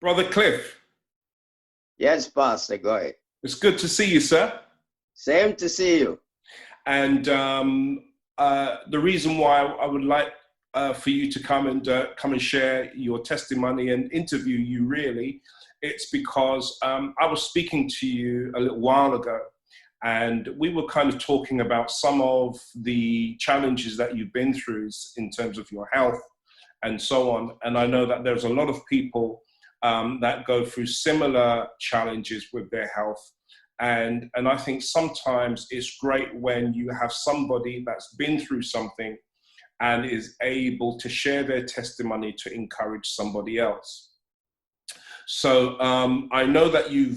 Brother Cliff, Yes, Pastor, go ahead. it's good to see you, sir. Same to see you. And the reason why I would like for you to come and share your testimony and interview you, really, it's because I was speaking to you a little while ago, and we were kind of talking about some of the challenges that you've been through in terms of your health and so on. And I know that there's a lot of people that go through similar challenges with their health. And I think sometimes it's great when you have somebody that's been through something and is able to share their testimony to encourage somebody else. So I know that you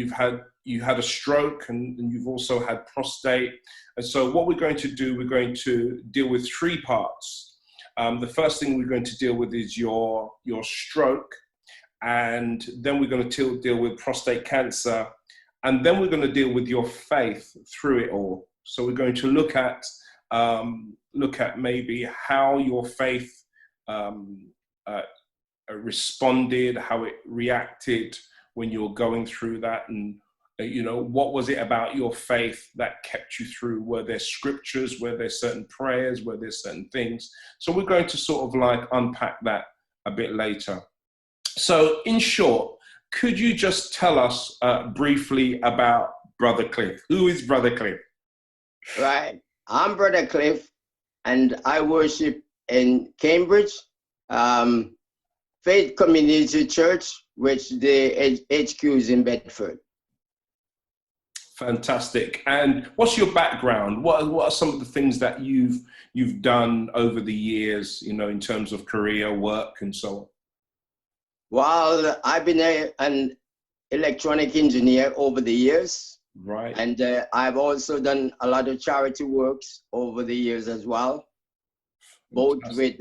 had a stroke, and you've also had prostate. And so what we're going to do, we're going to deal with three parts. The first thing we're going to deal with is your stroke, and then we're going to deal with prostate cancer, and then we're going to deal with your faith through it all. So we're going to look at maybe how your faith responded, how it reacted when you're going through that, and what was it about your faith that kept you through? Were there scriptures? Were there certain prayers? Were there certain things? So we're going to sort of like unpack that a bit later. So in short, could you just tell us briefly about Brother Cliff? Who is Brother Cliff? Right. I'm Brother Cliff, and I worship in Cambridge, Faith Community Church, which the HQ is in Bedford. Fantastic. And what's your background? What are some of the things that you've done over the years, in terms of career, work, and so on? Well, I've been an electronic engineer over the years. Right. And I've also done a lot of charity works over the years as well, both with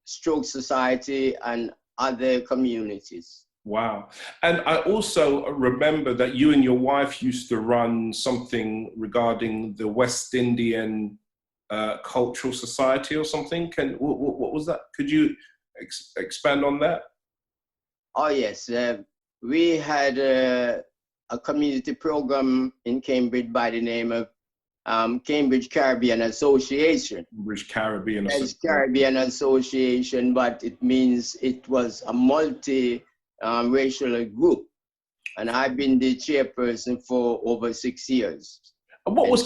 Stroke Society and other communities. Wow. And I also remember that you and your wife used to run something regarding the West Indian Cultural Society or something. What was that? Could you expand on that? Oh, yes. We had a community program in Cambridge by the name of Cambridge Caribbean Association. Cambridge Caribbean Association. Yes, Caribbean Association, but it means it was a multi-racial group. And I've been the chairperson for over 6 years. And what were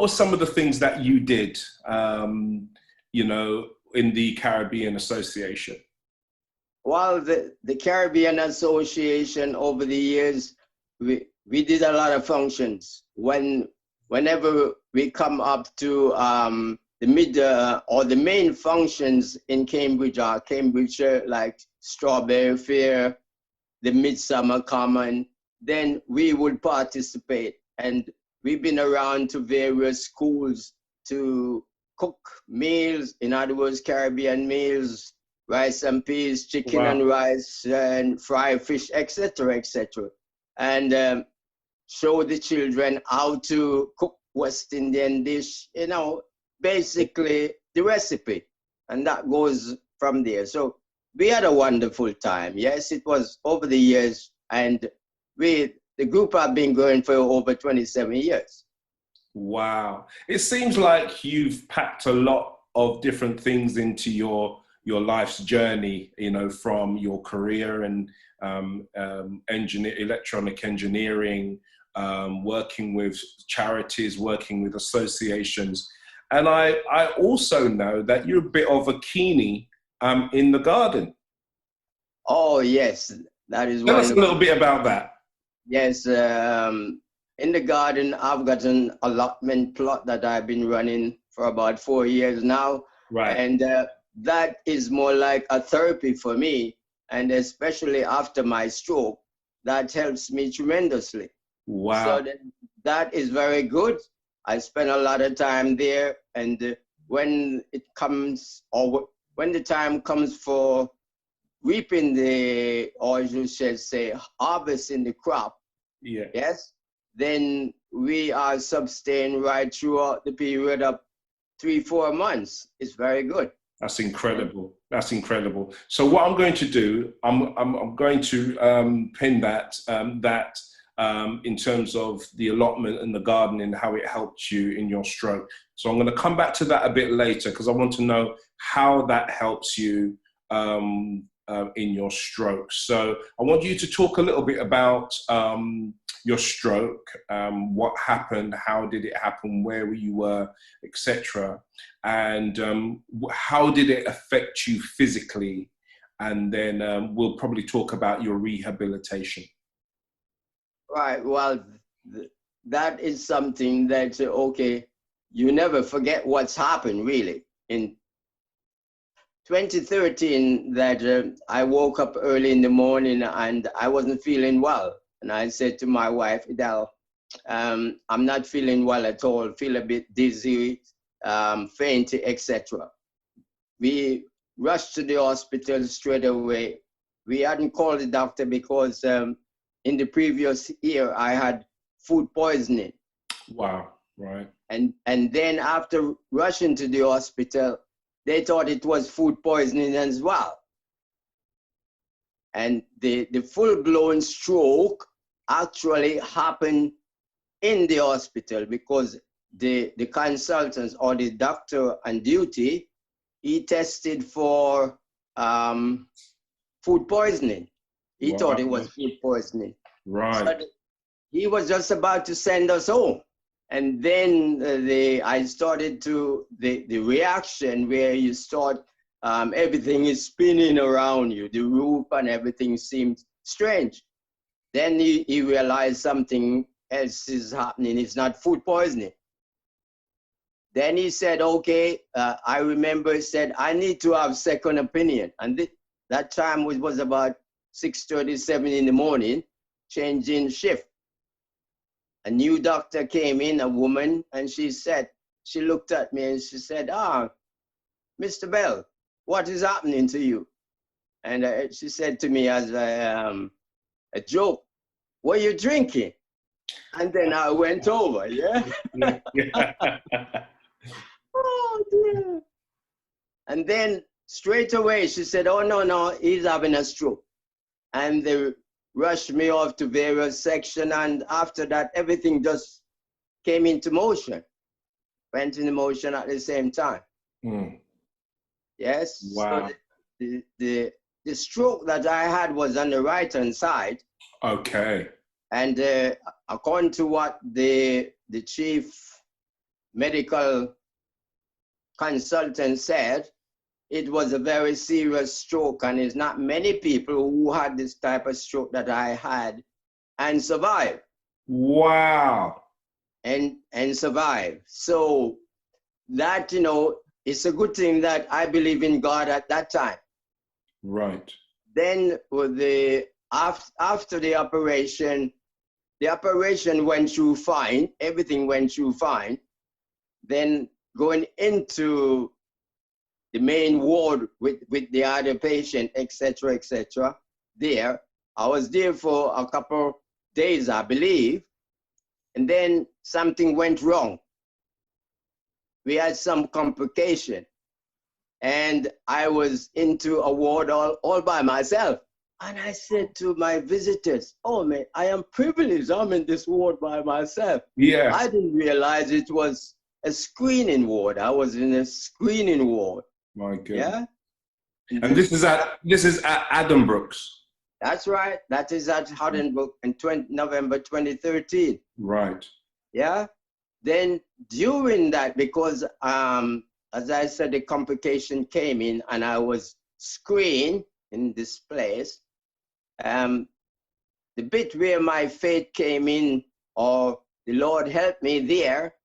some of the things that you did, in the Caribbean Association? Well, the Caribbean Association over the years, we did a lot of functions. Whenever we come up to the main functions in Cambridge are Cambridgeshire, like Strawberry Fair, the Midsummer Common, then we would participate. And we've been around to various schools to cook meals, in other words, Caribbean meals, rice and peas, chicken and rice, and fried fish, etc., etc. And show the children how to cook West Indian dish, basically the recipe. And that goes from there. So we had a wonderful time. Yes, it was over the years. And the group have been going for over 27 years. Wow. It seems like you've packed a lot of different things into your life's journey, from your career and electronic engineering, working with charities, working with associations. And I also know that you're a bit of a keeney in the garden. Oh, yes. That is Tell us a little bit about that. Yes. In the garden, I've got an allotment plot that I've been running for about 4 years now. Right. And that is more like a therapy for me. And especially after my stroke, that helps me tremendously. Wow. So that is very good. I spend a lot of time there. And when it comes, or when the time comes for reaping or you should say, harvesting the crop, yes, then we are sustained right throughout the period of 3-4 months. It's very good. That's incredible. That's incredible. So what I'm going to do, I'm going to pin that in terms of the allotment and the gardening, how it helped you in your stroke. So I'm going to come back to that a bit later because I want to know how that helps you in your stroke. So I want you to talk a little bit about your stroke, what happened, how did it happen, where you were, etc. And how did it affect you physically? And then we'll probably talk about your rehabilitation. Right. Well, that is something that, okay, you never forget what's happened really. In 2013, that I woke up early in the morning and I wasn't feeling well. And I said to my wife, Idel, I'm not feeling well at all, feel a bit dizzy, fainty, etc. We rushed to the hospital straight away. We hadn't called the doctor because in the previous year, I had food poisoning. Wow, right. And then after rushing to the hospital, they thought it was food poisoning as well. And the full-blown stroke actually happened in the hospital because the consultants or the doctor on duty, he tested for food poisoning. He thought it was food poisoning. Right. So he was just about to send us home. And then I started to, the reaction where you start, everything is spinning around you, the roof and everything seems strange. Then he realized something else is happening. It's not food poisoning. Then he said, okay, I remember he said, I need to have second opinion. And that time was about 6:37 in the morning, changing shift. A new doctor came in, a woman, and she said, she looked at me and she said, Mr. Bell, what is happening to you? And she said to me as a joke, what are you drinking? And then I went over, yeah? Oh, dear. And then straight away, she said, oh, no, he's having a stroke. And they rushed me off to various sections. And after that, everything just came into motion, went into motion at the same time. Mm. Yes. Wow. So the stroke that I had was on the right-hand side. Okay. And according to what the chief medical consultant said, it was a very serious stroke, and it's not many people who had this type of stroke that I had and survived. Wow. And survive. So that, you know, it's a good thing that I believe in God at that time. Right. Then after the operation went through fine, everything went through fine. Then going into the main ward with the other patient, etc., there, I was there for a couple days, I believe, and then something went wrong. We had some complication, and I was into a ward all by myself. And I said to my visitors, oh man, I am privileged, I'm in this ward by myself. Yeah. I didn't realize it was a screening ward. I was in a screening ward. My goodness. Yeah. And this is at Addenbrooke's. That's right. That is at Addenbrooke in November 2013. Right. Yeah. Then during that, because as I said, the complication came in and I was screened in this place. The bit where my faith came in, or the Lord helped me there,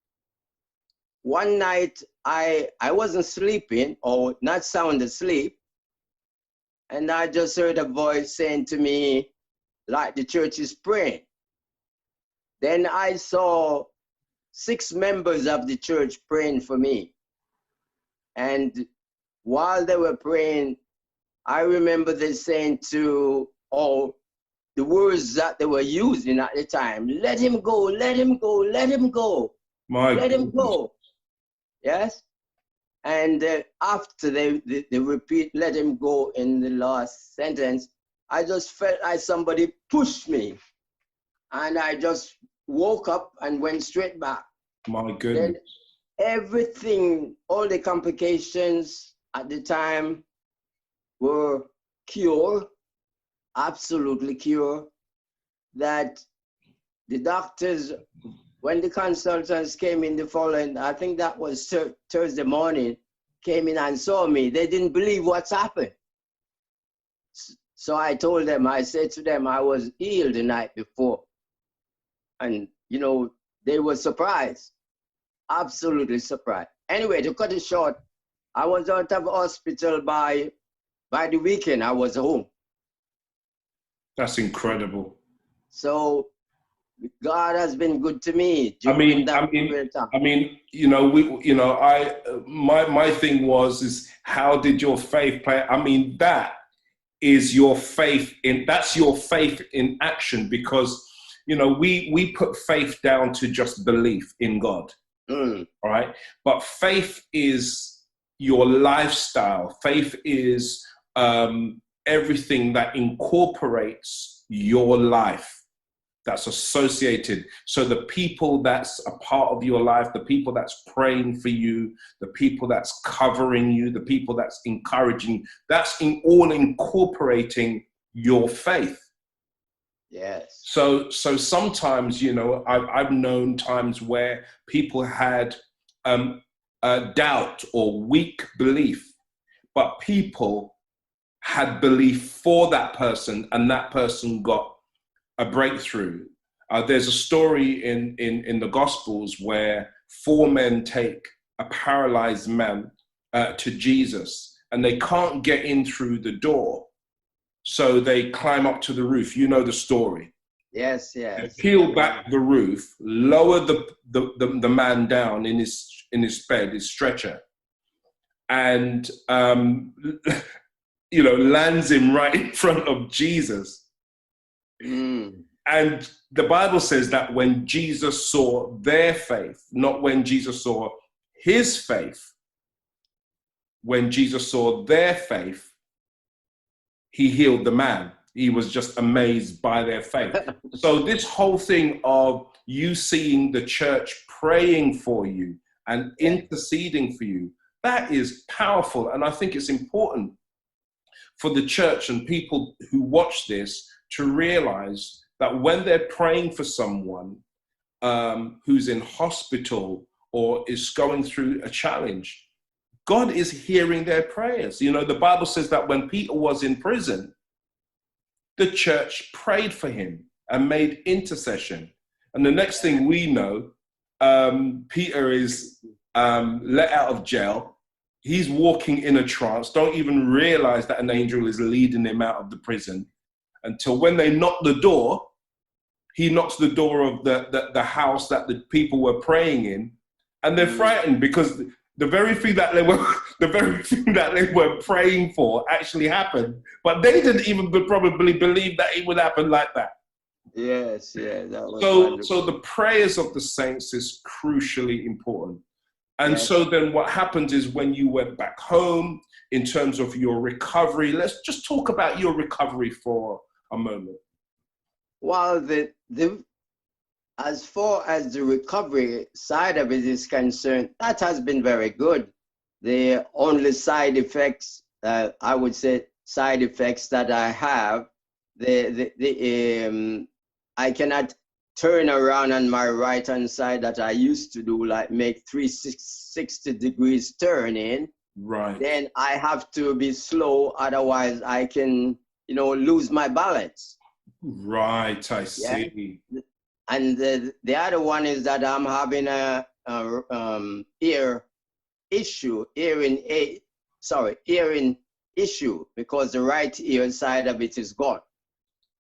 one night I wasn't sleeping or not sound asleep, and I just heard a voice saying to me, like the church is praying. Then I saw 6 members of the church praying for me. And while they were praying, I remember they saying to all the words that they were using at the time, let him go, let him go, let him go, let him go. Yes? And after they repeat, let him go in the last sentence, I just felt like somebody pushed me. And I just woke up and went straight back. My goodness. Then everything, all the complications at the time were cured, absolutely cured. That the doctors, when the consultants came in the following, I think that was Thursday morning, came in and saw me, they didn't believe what's happened. So I told them, I said to them, I was healed the night before. And, you know, they were surprised, absolutely surprised. Anyway, to cut it short, I was out of hospital by the weekend, I was home. That's incredible. So God has been good to me. I mean, you know, my thing is how did your faith play? I mean, that's your faith in action, because, you know, we put faith down to just belief in God. All right. But faith is your lifestyle. Faith is everything that incorporates your life, that's associated. So the people that's a part of your life, the people that's praying for you, the people that's covering you, the people that's encouraging, that's all incorporating your faith. Yes. So sometimes, you know, I've known times where people had doubt or weak belief, but people had belief for that person, and that person got a breakthrough. There's a story in the Gospels where 4 men take a paralyzed man to Jesus, and they can't get in through the door. So they climb up to the roof. You know the story. Yes, yes. They peel back the roof, lower the man down in his bed, his stretcher, and you know, lands him right in front of Jesus. And the Bible says that when Jesus saw their faith, not when Jesus saw his faith, when Jesus saw their faith, he healed the man. He was just amazed by their faith. So this whole thing of you seeing the church praying for you and interceding for you, that is powerful. And I think it's important for the church and people who watch this to realize that when they're praying for someone who's in hospital or is going through a challenge, God is hearing their prayers. You know, the Bible says that when Peter was in prison, the church prayed for him and made intercession. And the next thing we know, Peter is let out of jail. He's walking in a trance, don't even realize that an angel is leading him out of the prison, until when they knock the door, he knocks the door of the house that the people were praying in, and they're frightened because the very thing that they were praying for actually happened, but they didn't even probably believe that it would happen like that. Yes, yeah. That was so the prayers of the saints is crucially important. And yes. So then what happens is when you went back home, in terms of your recovery, let's just talk about your recovery for a moment. Well, as far as the recovery side of it is concerned, that has been very good. The only side effects, I would say, side effects that I have, I cannot turn around on my right hand side that I used to do, like make 360 degrees turn in. Right. Then I have to be slow, otherwise I can, you know, lose my balance. Right, I see. Yeah? And the other one is that I'm having a ear issue, hearing issue, because the right ear side of it is gone.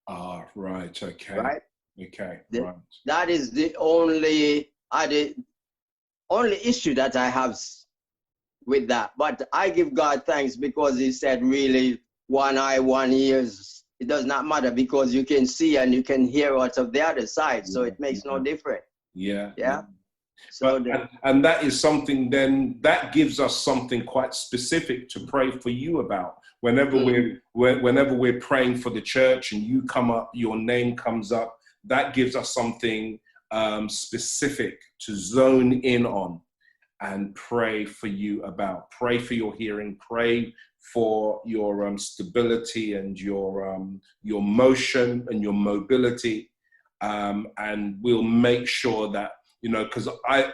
Ah, right, okay. Right? Okay, right. That is the only issue that I have with that. But I give God thanks, because he said really 1 eye, 1 ear, it does not matter, because you can see and you can hear out of the other side. So it makes no difference. Yeah. Yeah. So and that is something then that gives us something quite specific to pray for you about. Whenever we're praying for the church and you come up, your name comes up, that gives us something specific to zone in on and pray for you about. Pray for your hearing, pray for your stability and your motion and your mobility. And we'll make sure that, you know, because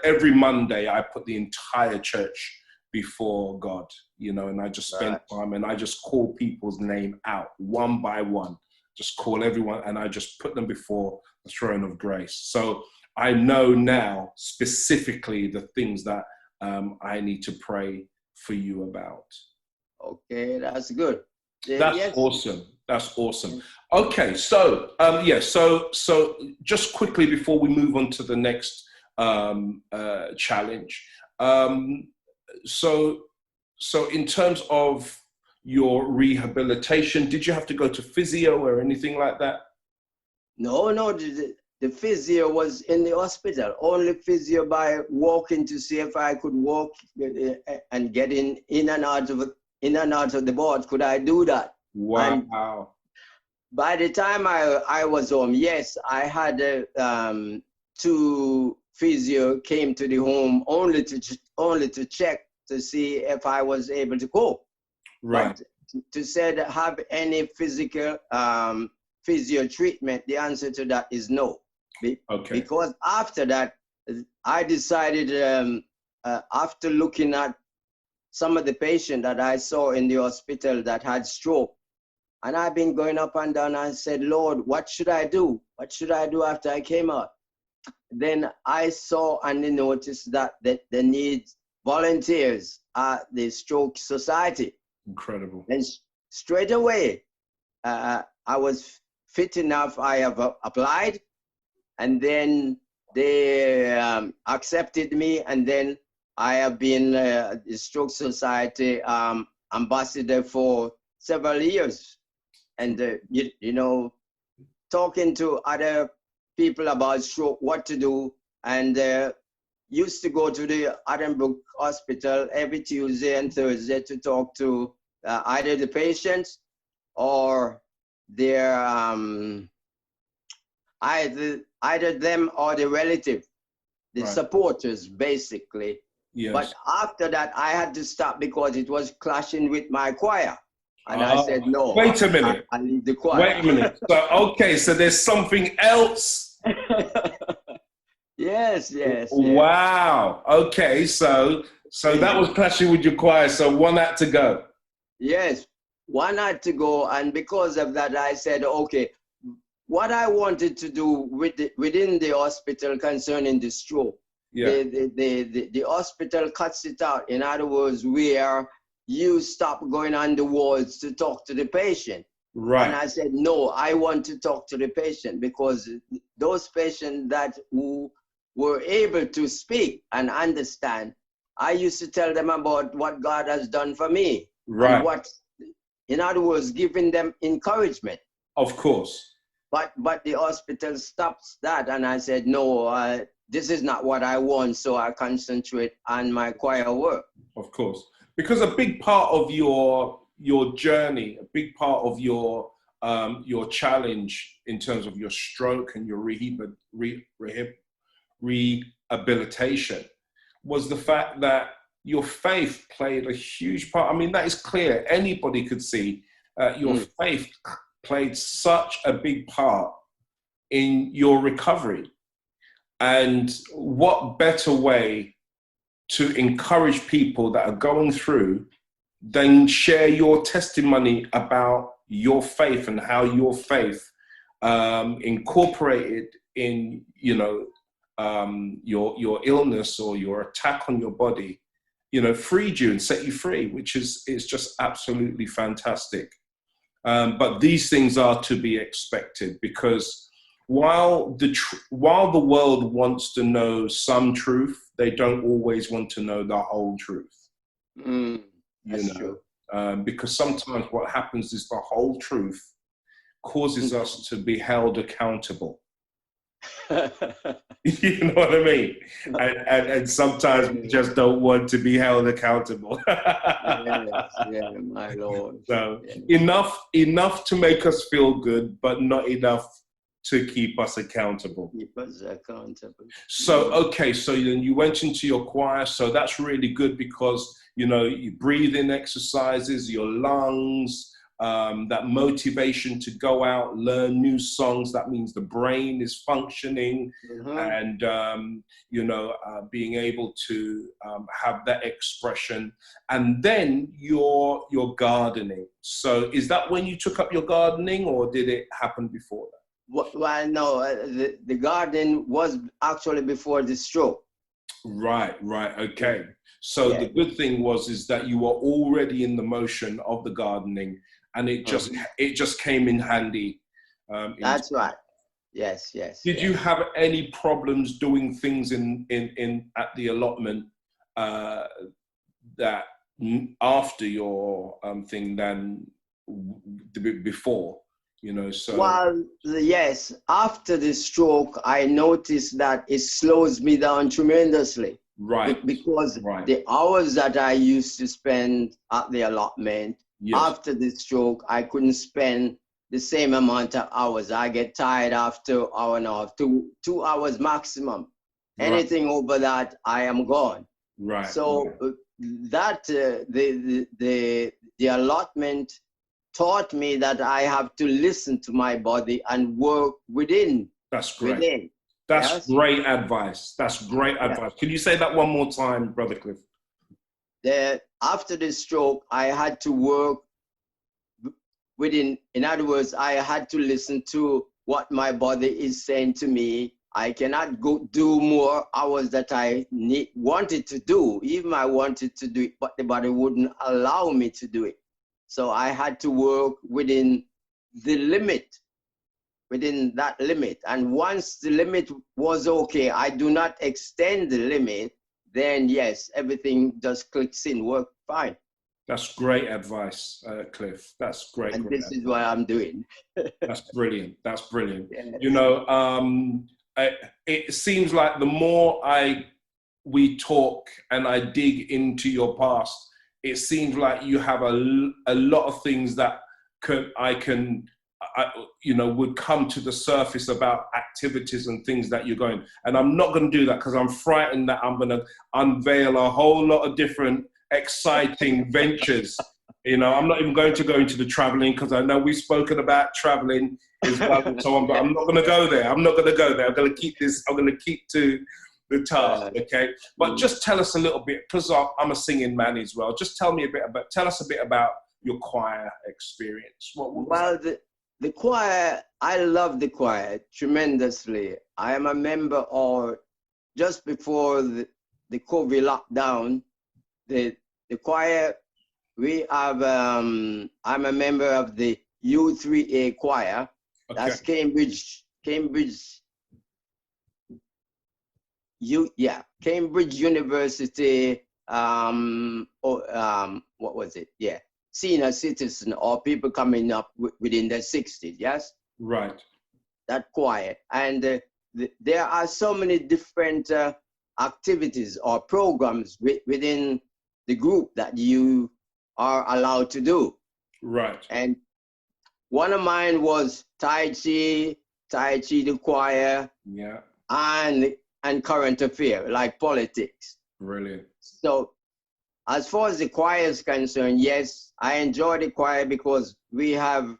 every Monday I put the entire church before God, you know, and I just spend time and I just call people's name out one by one, just call everyone and I just put them before the throne of grace. So I know now specifically the things that I need to pray for you about. Okay, that's good. That's awesome. That's awesome. Okay, so so just quickly before we move on to the next challenge. So in terms of your rehabilitation, did you have to go to physio or anything like that? No, the physio was in the hospital. Only physio by walking to see if I could walk and get in and out of the board. Could I do that? Wow. And by the time I was home, yes, I had 2 physio came to the home only to check to see if I was able to cope. Right. But to say that have any physical physio treatment, the answer to that is no. Okay. Because after that, I decided after looking at some of the patients that I saw in the hospital that had stroke, and I've been going up and down and said, Lord, what should I do? What should I do after I came out? Then I saw and noticed that they need volunteers at the Stroke Society. Incredible. And straight away, I was fit enough. I have applied, and then they accepted me, and then I have been the Stroke Society ambassador for several years. And, you know, talking to other people about stroke, what to do, and used to go to the Addenbrooke Hospital every Tuesday and Thursday to talk to either the patients or their, either them or the relative, the supporters, basically. Yes. But after that, I had to stop because it was clashing with my choir. And I said, no. Wait a minute. I leave the choir. Wait a minute. So, okay, so there's something else. Yes. Wow. Okay, so that was clashing with your choir, so one had to go. Yes, one had to go, and because of that, I said, okay, what I wanted to do within the hospital concerning the stroke, the hospital cuts it out. In other words, where you stop going on the wards to talk to the patient. Right. And I said, no, I want to talk to the patient, because those patients who were able to speak and understand, I used to tell them about what God has done for me. Right. And what, in other words, giving them encouragement. Of course. But the hospital stops that, and I said, no, this is not what I want, so I concentrate on my choir work. Of course. Because a big part of your journey, a big part of your challenge in terms of your stroke and your rehabilitation was the fact that your faith played a huge part. I mean, that is clear. Anybody could see your faith played such a big part in your recovery. And what better way to encourage people that are going through than share your testimony about your faith and how your faith incorporated in, you know, your illness or your attack on your body, you know, freed you and set you free, which is just absolutely fantastic. But these things are to be expected, because while the world wants to know some truth, they don't always want to know the whole truth. That's true. Because sometimes what happens is the whole truth causes us to be held accountable. You know what I mean? And sometimes we just don't want to be held accountable. Yes, yeah, my Lord. So Yes. enough to make us feel good, but not enough to keep us accountable. Keep us accountable. So, okay, so then you went into your choir, so that's really good because, you know, your breathing exercises, your lungs, that motivation to go out, learn new songs, that means the brain is functioning, and, you know, being able to have that expression. And then your gardening. So is that when you took up your gardening, or did it happen before that? Well, no, the garden was actually before the stroke. Right, okay. So Yeah. the good thing is that you were already in the motion of the gardening, and it just came in handy. That's right. Yes. Did you have any problems doing things in at the allotment that after your thing than before? You know, so. Well, yes, after the stroke, I noticed that it slows me down tremendously. Right. Because the hours that I used to spend at the allotment, after the stroke, I couldn't spend the same amount of hours. I get tired after an hour and a half, 2 hours maximum. Anything over that, I am gone. Right. So that the allotment taught me that I have to listen to my body and work within. That's great. Within. That's great advice. That's great advice. Can you say that one more time, Brother Cliff? After the stroke, I had to work within. In other words, I had to listen to what my body is saying to me. I cannot go do more hours that I wanted to do. Even I wanted to do it, but the body wouldn't allow me to do it. So I had to work within the limit, within that limit. And once the limit was okay, I do not extend the limit, then yes, everything just clicks in, work fine. That's great advice, Cliff. That's great. And this is what I'm doing. That's brilliant. That's brilliant. Yes. You know, it seems like the more we talk and I dig into your past, it seems like you have a lot of things that you know, would come to the surface about activities and things that you're going. And I'm not going to do that because I'm frightened that I'm going to unveil a whole lot of different exciting ventures. You know, I'm not even going to go into the traveling because I know we've spoken about traveling as well and so on, but I'm not going to go there. I'm not going to go there. I'm going to keep to the task, okay? But just tell us a little bit, because I'm a singing man as well. Just tell us a bit about your choir experience. Well, the choir, I love the choir tremendously. I am a member, or just before the COVID lockdown, the choir, we have, I'm a member of the U3A choir. Okay. That's Cambridge University, what was it? Yeah, senior citizen or people coming up within their 60s, yes? Right. That choir. And there are so many different activities or programs within the group that you are allowed to do. Right. And one of mine was Tai Chi, the choir. Yeah. And current affair, like politics. Brilliant. So as far as the choir is concerned, yes, I enjoy the choir because we have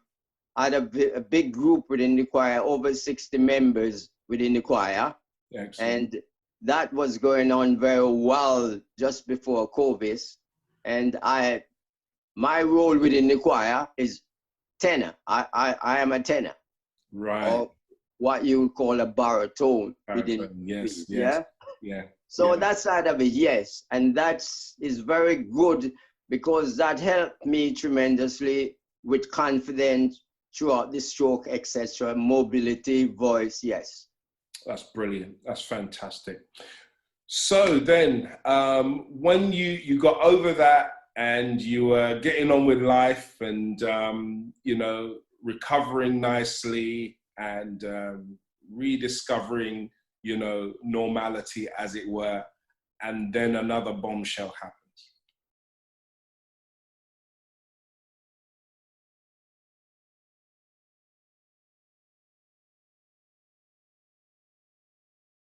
had a big group within the choir, over 60 members within the choir. Excellent. And that was going on very well just before COVID. And my role within the choir is tenor. I am a tenor. Right. Or what you would call a baritone. Yes. Yeah. So that side of it, yes. And that is very good because that helped me tremendously with confidence throughout the stroke, etc. Mobility, voice, yes. That's brilliant. That's fantastic. So then, when you got over that and you were getting on with life and, you know, recovering nicely and rediscovering, you know, normality, as it were, and then another bombshell happened.